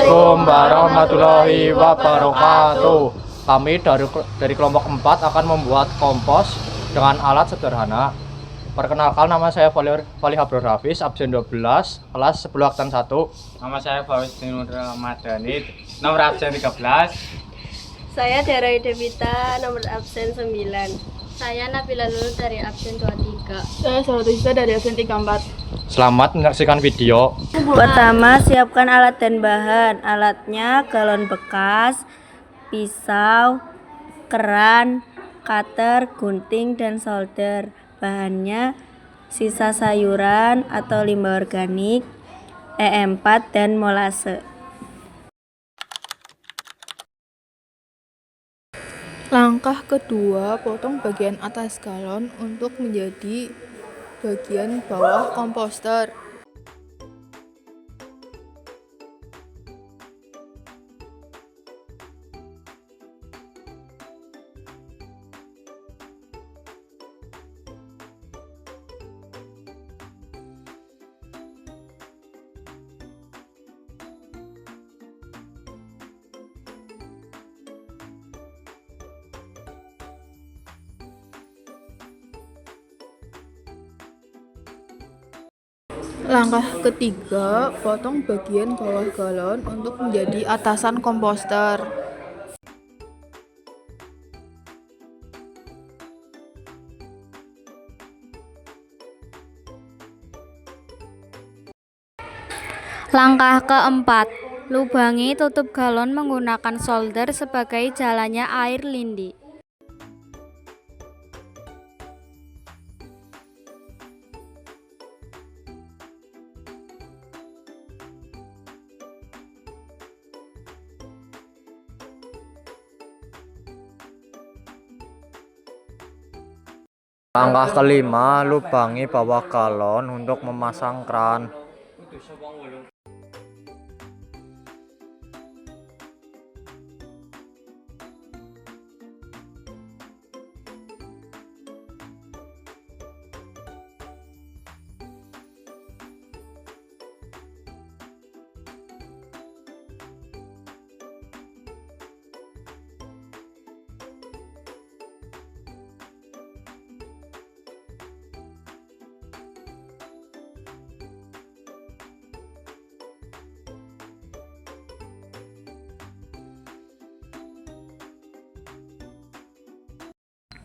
Assalamualaikum warahmatullahi wabarakatuh. Kami dari kelompok 4 akan membuat kompos dengan alat sederhana. Perkenalkan, nama saya Fali Abdul Hafiz, absen 12, kelas 10 Aktan 1. Nama saya Fawzi Nur Ramadhani, nomor absen 13. Saya Dara Devita, nomor absen 9. Saya Nabila Lulu dari absen 23. Saya Salatisa dari absen 34. Selamat menyaksikan video. Pertama, siapkan alat dan bahan. Alatnya galon bekas, pisau, keran, cutter, gunting, dan solder. Bahannya sisa sayuran atau limbah organik, E4, dan molase. Langkah kedua, potong bagian atas galon untuk menjadi bagian bawah komposter. Langkah ketiga, potong bagian bawah galon untuk menjadi atasan komposter. Langkah keempat, lubangi tutup galon menggunakan solder sebagai jalannya air lindi. Langkah kelima, lubangi bawah galon untuk memasang kran.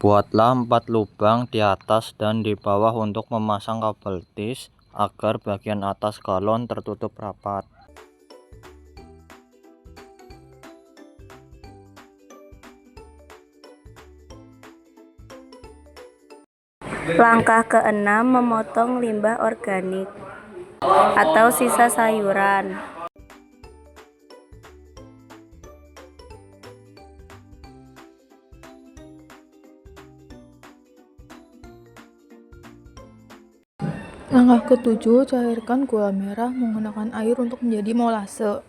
Buatlah 4 lubang di atas dan di bawah untuk memasang kabel tis agar bagian atas galon tertutup rapat. Langkah keenam, memotong limbah organik atau sisa sayuran. Langkah ketujuh, cairkan gula merah menggunakan air untuk menjadi molase.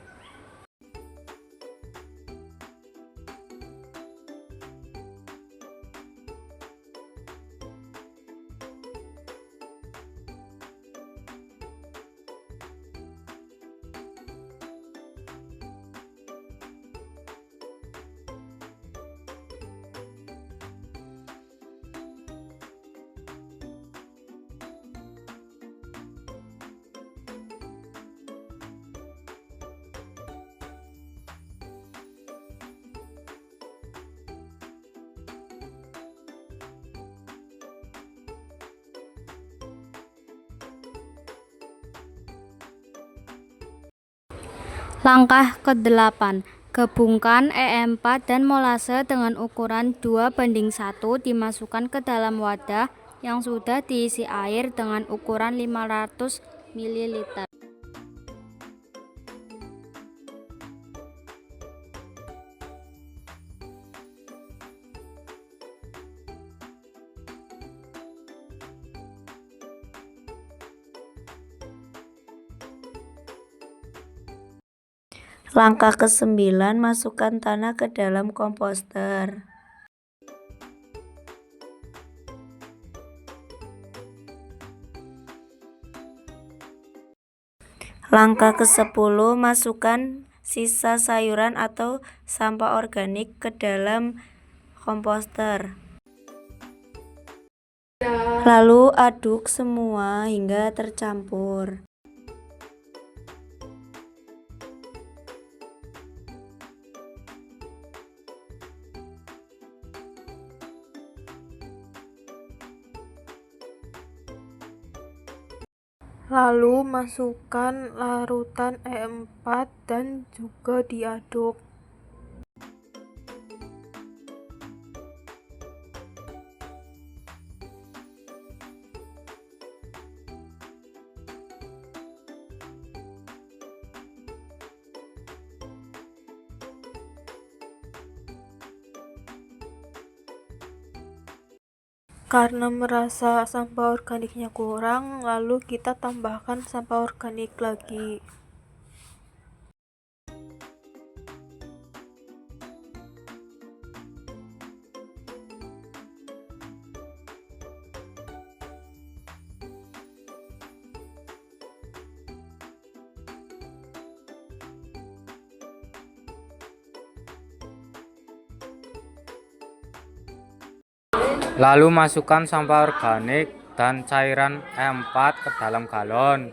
Langkah ke-8, gabungkan E4 dan molase dengan ukuran 2:1 dimasukkan ke dalam wadah yang sudah diisi air dengan ukuran 500 ml. Langkah ke-9, masukkan tanah ke dalam komposter. Langkah ke-10, masukkan sisa sayuran atau sampah organik ke dalam komposter. Lalu aduk semua hingga tercampur. Lalu masukkan larutan E4 dan juga diaduk. Karena merasa sampah organiknya kurang, lalu kita tambahkan sampah organik lagi. Lalu masukkan sampah organik dan cairan E4 ke dalam galon.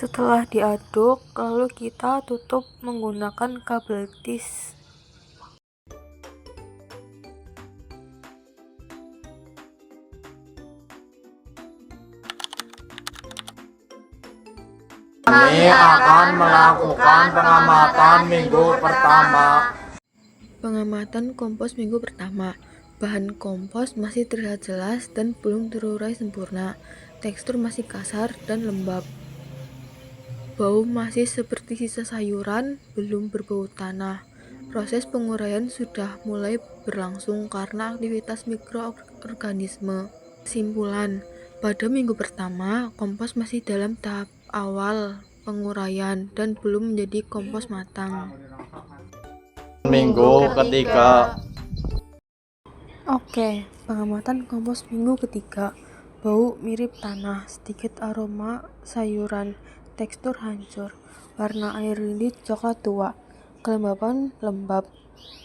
Setelah diaduk, lalu kita tutup menggunakan kabel tis. Kami akan melakukan pengamatan minggu pertama. Pengamatan kompos minggu pertama. Bahan kompos masih terlihat jelas dan belum terurai sempurna. Tekstur masih kasar dan lembab. Bau masih seperti sisa sayuran, belum berbau tanah. Proses penguraian sudah mulai berlangsung karena aktivitas mikroorganisme. Kesimpulan, pada minggu pertama, kompos masih dalam tahap awal penguraian dan belum menjadi kompos matang. Minggu ketiga. Oke, pengamatan kompos minggu ketiga. Bau mirip tanah, sedikit aroma sayuran, tekstur hancur, warna air lidi coklat tua, kelembapan lembab,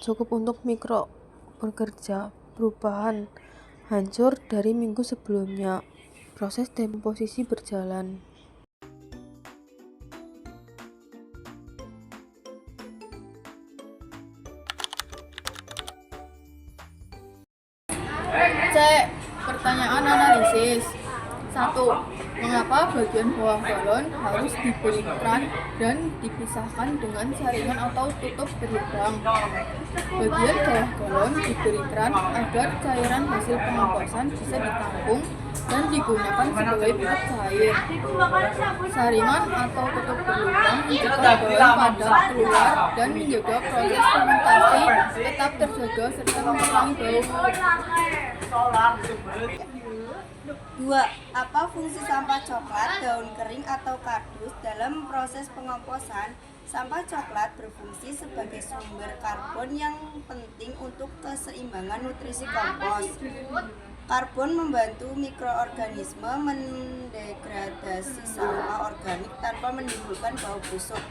cukup untuk mikro bekerja, perubahan hancur dari minggu sebelumnya, proses dekomposisi berjalan. Cek pertanyaan analisis. 1. Mengapa bagian bawah galon harus diberikan dan dipisahkan dengan saringan atau tutup berlubang? Bagian bawah galon diberikan agar cairan hasil pengomposan bisa ditampung dan digunakan sebagai pihak cair. Saringan atau tutup berlubang mencegah galon padat keluar dan menjaga proses fermentasi tetap terjaga serta mengurangi bau. 2. Apa fungsi sampah coklat, daun kering atau kardus dalam proses pengomposan? Sampah coklat berfungsi sebagai sumber karbon yang penting untuk keseimbangan nutrisi kompos. Karbon membantu mikroorganisme mendegradasi sampah organik tanpa menimbulkan bau busuk.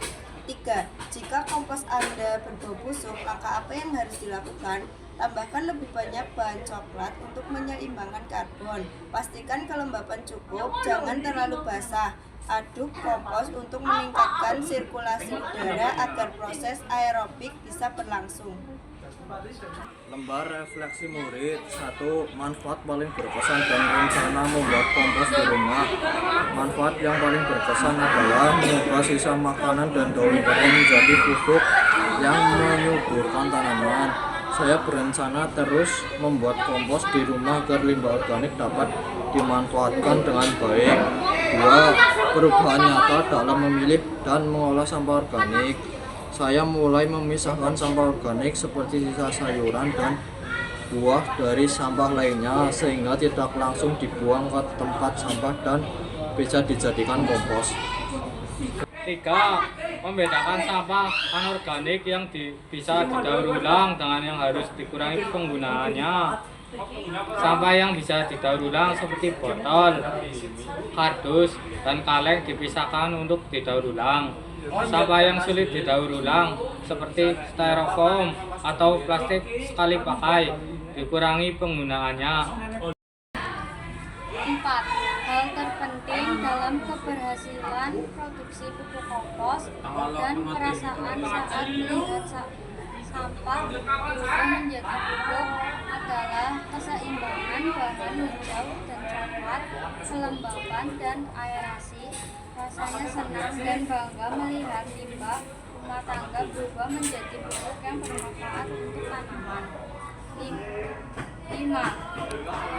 3. Jika kompos Anda berbau busuk, maka apa yang harus dilakukan? Tambahkan lebih banyak bahan coklat untuk menyeimbangkan karbon. Pastikan kelembapan cukup, jangan terlalu basah. Aduk kompos untuk meningkatkan sirkulasi udara agar proses aerobik bisa berlangsung. Lembar refleksi murid. 1. Manfaat paling berkesan dan rencana membuat kompos di rumah. Manfaat yang paling berkesan adalah mengubah sisa makanan dan daun kering menjadi pupuk yang menyuburkan tanaman. Saya berencana terus membuat kompos di rumah agar limbah organik dapat dimanfaatkan dengan baik. 2. Perubahan nyata dalam memilih dan mengolah sampah organik. Saya mulai memisahkan sampah organik seperti sisa sayuran dan buah dari sampah lainnya sehingga tidak langsung dibuang ke tempat sampah dan bisa dijadikan kompos. 3. Membedakan sampah anorganik yang bisa didaur ulang dengan yang harus dikurangi penggunaannya. Sampah yang bisa didaur ulang seperti botol, kardus, dan kaleng dipisahkan untuk didaur ulang. Sampah yang sulit didaur ulang seperti styrofoam atau plastik sekali pakai dikurangi penggunaannya. 4. Hal terpenting dalam keberhasilan produksi pupuk kompos dan perasaan saat melihat sampah berubah menjadi pupuk adalah keseimbangan bahan hijau dan coklat, kelembapan dan aerasi. Rasanya senang dan bangga melihat limbah rumah tangga berubah menjadi pupuk yang bermanfaat untuk tanaman. 5.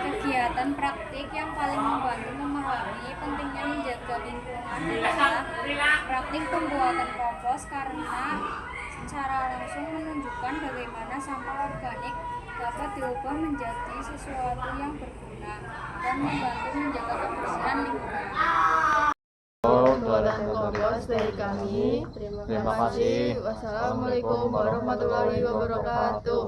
Kegiatan praktik yang paling membantu memahami pentingnya menjaga lingkungan adalah praktik pembuatan kompos karena secara langsung menunjukkan bagaimana sampah organik dapat diubah menjadi sesuatu yang berguna dan membantu menjaga kebersihan lingkungan. Pembuatan kompos dari kami. Terima kasih. Wassalamualaikum warahmatullahi wabarakatuh.